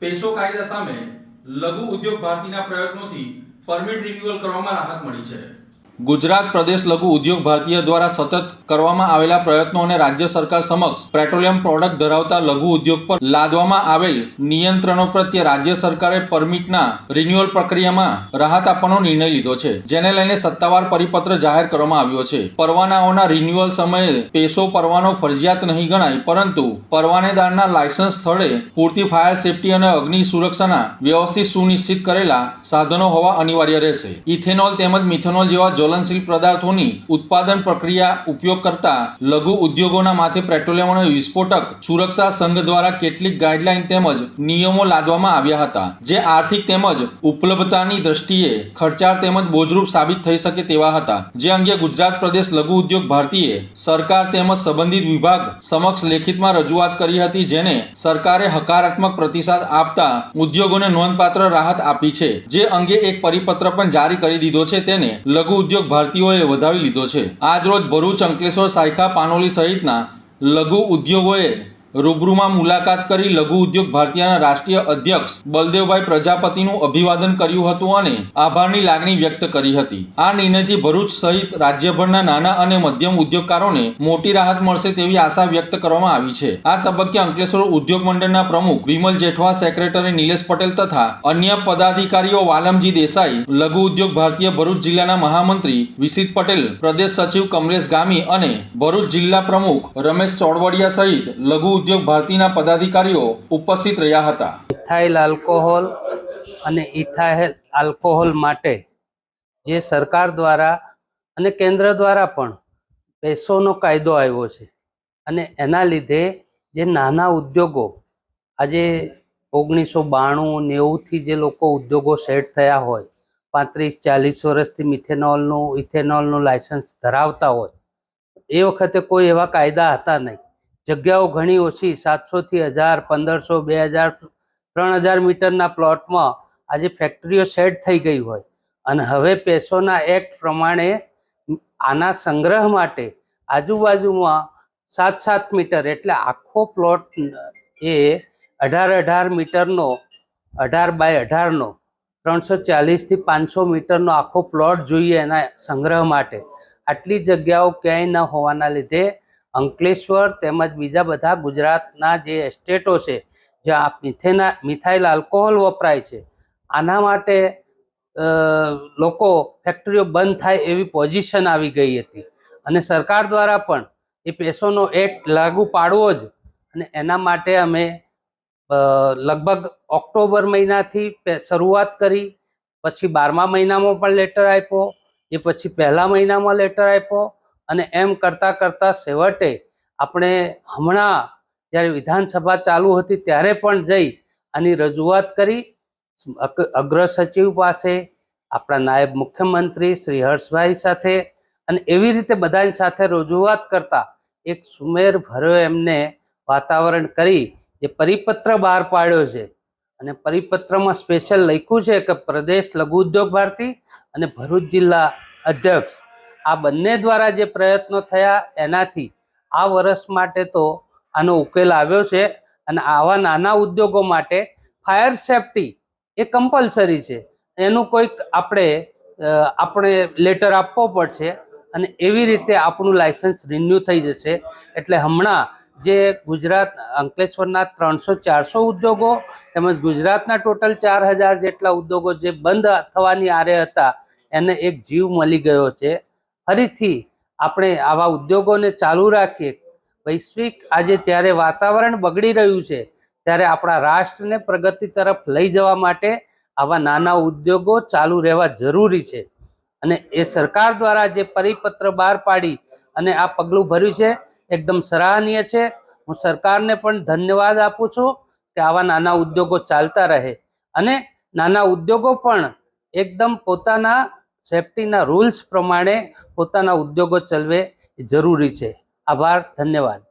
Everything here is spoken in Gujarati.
પેસો કાયદા સામે લઘુ ઉદ્યોગ ભારતીના પ્રયત્નોથી પરમિટ રિન્યુઅલ કરવામાં રાહત મળી છે। ગુજરાત પ્રદેશ લઘુ ઉદ્યોગ ભારતીય દ્વારા સતત કરવામાં આવેલા પ્રયત્નો અને રાજ્ય સરકાર સમક્ષ પેટ્રોલિયમ પ્રોડક્ટ ધરાવતા લઘુ ઉદ્યોગ પર લાદવામાં આવેલ નિયંત્રણો પ્રત્યે રાજ્ય સરકારે પરમિટના રિન્યુઅલ પ્રક્રિયામાં રાહત આપવાનો નિર્ણય લીધો છે, જેને લઈને સત્તાવાર પરિપત્ર જાહેર કરવામાં આવ્યો છે। પરવાનાઓના રિન્યુઅલ સમયે પેસો પરવાનો ફરજિયાત નહીં ગણાય, પરંતુ પરવાનેદારના લાયસન્સ સ્થળે પૂરતી ફાયર સેફટી અને અગ્નિ સુરક્ષાના વ્યવસ્થિત સુનિશ્ચિત કરેલા સાધનો હોવા અનિવાર્ય રહેશે। ઇથેનોલ તેમજ મિથેનોલ જેવા જ્વલનશીલ પદાર્થોની ઉત્પાદન પ્રક્રિયા ઉપયોગ કરતા લઘુ ઉદ્યોગોના માથે પેટ્રોલિયમ અને વિસ્ફોટક સુરક્ષા સંઘ દ્વારા કેટલીક ગાઈડલાઈન તેમજ નિયમો લાદવામાં આવ્યા હતા, જે આર્થિક તેમજ ઉપલબ્ધતાની દ્રષ્ટિએ ખર્ચાળ તેમજ બોજરૂપ સાબિત થઈ શકે તેવા હતા, જે અંગે ગુજરાત પ્રદેશ લઘુ ઉદ્યોગ ભારતીએ સરકાર તેમજ સંબંધિત વિભાગ સમક્ષ લેખિતમાં રજૂઆત કરી હતી, જેને સરકારે હકારાત્મક પ્રતિસાદ આપતા ઉદ્યોગોને નોંધપાત્ર રાહત આપી છે, જે અંગે એક પરિપત્ર પણ જારી કરી દીધો છે, તેને લઘુ ઉદ્યોગ ભારતીયોએ વધાવી લીધો છે। આજ રોજ ભરૂચ, અંકલેશ્વર, સાયખા, પાનોલી સહિતના લઘુ ઉદ્યોગોએ રૂબરૂમાં મુલાકાત કરી લઘુ ઉદ્યોગ ભારતીયના રાષ્ટ્રીય અધ્યક્ષ બલદેવભાઈ પ્રજાપતિનું અભિવાદન કર્યું હતું અને આભારની લાગણી વ્યક્ત કરી હતી। આ નિર્ણયથી ભરૂચ સહિત રાજ્યભરના નાના અને મધ્યમ ઉદ્યોગકારોને મોટી રાહત મળશે તેવી આશા વ્યક્ત કરવામાં આવી છે। આ તબક્કે અંકલેશ્વર ઉદ્યોગ મંડળના પ્રમુખ વિમલ જેઠવા, સેક્રેટરી નિલેશ પટેલ તથા અન્ય પદાધિકારીઓ વાલમજી દેસાઈ, લઘુ ઉદ્યોગ ભારતીય ભરૂચ જિલ્લાના મહામંત્રી વિસિત પટેલ, પ્રદેશ સચિવ કમલેશ ગામી અને ભરૂચ જિલ્લા પ્રમુખ રમેશ ચોડવડિયા સહિત લઘુ ઉદ્યોગ ભારતીના પદાધિકારીઓ ઉપસ્થિત રહ્યા હતા। ઇથાઇલ આલ્કોહોલ અને ઇથાઇલ આલ્કોહોલ માટે જે સરકાર દ્વારા અને કેન્દ્ર દ્વારા પણ પેસોનો કાયદો આવ્યો છે અને એના લીધે જે નાના ઉદ્યોગો આજે 1992-90થી જે લોકો ઉદ્યોગો સેટ થયા હોય, 35-40 વર્ષથી મિથેનોલનું ઇથેનોલનું લાયસન્સ ધરાવતા હોય, એ વખતે કોઈ એવા કાયદા હતા નહીં। જગ્યાઓ ઘણી ઓછી, 700થી 1000, 1500, 2000, 3000 મીટરના પ્લોટમાં આજે ફેક્ટરીઓ સેટ થઈ ગઈ હોય અને હવે પેસોના એક્ટ પ્રમાણે આના સંગ્રહ માટે આજુબાજુમાં 7-7 મીટર એટલે આખો પ્લોટ એ 18-18 મીટરનો 18x18નો 340થી 500 મીટરનો આખો પ્લોટ જોઈએ એના સંગ્રહ માટે। આટલી જગ્યાઓ ક્યાંય ન હોવાના લીધે અંકલેશ્વર તેમજ બીજા બધા ગુજરાતના જે એસ્ટેટો છે જ્યાં મિથાઇલ આલ્કોહોલ વપરાય છે, આના માટે લોકો ફેક્ટરીઓ બંધ થાય એવી પોઝિશન આવી ગઈ હતી અને સરકાર દ્વારા પણ એ પેસોનો એક્ટ લાગુ પાડવો જ, અને એના માટે અમે લગભગ ઓક્ટોબર મહિનાથી શરૂઆત કરી, પછી 12મા મહિનામાં પણ લેટર આપ્યો, એ પછી 1લા મહિનામાં લેટર આપ્યો અને એમ કરતાં કરતાં છેવટે આપણે હમણાં જ્યારે વિધાનસભા ચાલુ હતી ત્યારે પણ જઈ આની રજૂઆત કરી અગ્ર સચિવ પાસે, આપણા નાયબ મુખ્યમંત્રી શ્રી હર્ષભાઈ સાથે, અને એવી રીતે બધાની સાથે રજૂઆત કરતા એક સુમેર ભર્યો એમને વાતાવરણ કરી જે પરિપત્ર બહાર પાડ્યો છે અને પરિપત્રમાં સ્પેશિયલ લખ્યું છે કે પ્રદેશ લઘુ ઉદ્યોગ ભારતી અને ભરૂચ જિલ્લા અધ્યક્ષ આ બંને દ્વારા જે પ્રયત્નો થયા એનાથી આ વર્ષ માટે તો આનો ઉકેલ આવ્યો છે અને આવા નાના ઉદ્યોગો માટે ફાયર સેફટી એ કમ્પલસરી છે, એનું કોઈક આપણે લેટર આપવો પડશે અને એવી રીતે આપણું લાયસન્સ રિન્યૂ થઈ જશે। એટલે હમણાં જે ગુજરાત અંકલેશ્વરના 300-400 ઉદ્યોગો તેમજ ગુજરાતના ટોટલ 4000 જેટલા ઉદ્યોગો જે બંધ થવાની આરે હતા એને એક જીવ મળી ગયો છે। ફરીથી આપણે આવા ઉદ્યોગોને ચાલુ રાખીએ। વૈશ્વિક આજે જ્યારે વાતાવરણ બગડી રહ્યું છે ત્યારે આપણા રાષ્ટ્રને પ્રગતિ તરફ લઈ જવા માટે આવા નાના ઉદ્યોગો ચાલુ રહેવા જરૂરી છે અને એ સરકાર દ્વારા જે પરિપત્ર બહાર પાડી અને આ પગલું ભર્યું છે એકદમ સરાહનીય છે। હું સરકારને પણ ધન્યવાદ આપું છું કે આવા નાના ઉદ્યોગો ચાલતા રહે અને નાના ઉદ્યોગો પણ એકદમ પોતાના સેફટીના રૂલ્સ પ્રમાણે પોતાના ઉદ્યોગો ચલાવે એ જરૂરી છે। આભાર, ધન્યવાદ।